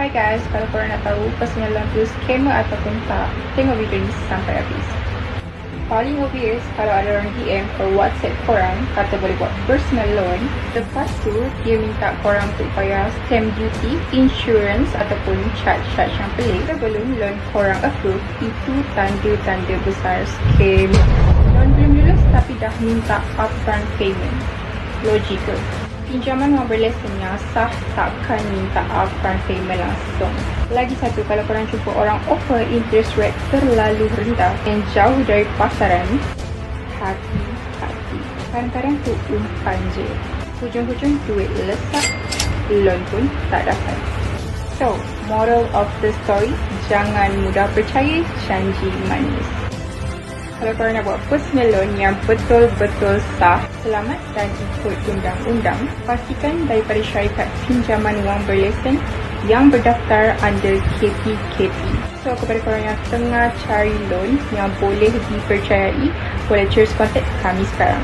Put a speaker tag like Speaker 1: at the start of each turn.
Speaker 1: Hi guys, kalau korang nak tahu personal loan tu scammer ataupun tak, tengok video ni sampai habis. Paling obvious kalau ada orang DM ke WhatsApp korang kata boleh buat personal loan, lepas tu dia minta korang untuk bayar stamp duty, insurance ataupun charge-charge yang pelik sebelum loan korang approve. Itu tanda-tanda besar scam. Loan belum lulus tapi dah minta upfront payment. Logical. Pinjaman wang berlesen yang sah takkan minta upfront payment langsung. Lagi satu, kalau korang jumpa orang offer interest rate terlalu rendah yang jauh dari pasaran, hati-hati. Kadang-kadang tu umpan je. Hujung-hujung duit lesak, loan pun tak dapat. So, moral of the story, jangan mudah percaya janji manis. Kalau korang nak buat personal loan yang betul-betul sah, selamat dan ikut undang-undang, pastikan daripada syarikat pinjaman wang berlesen yang berdaftar under KPKP. So, kepada korang yang tengah cari loan yang boleh dipercayai, boleh terus kontak kami sekarang.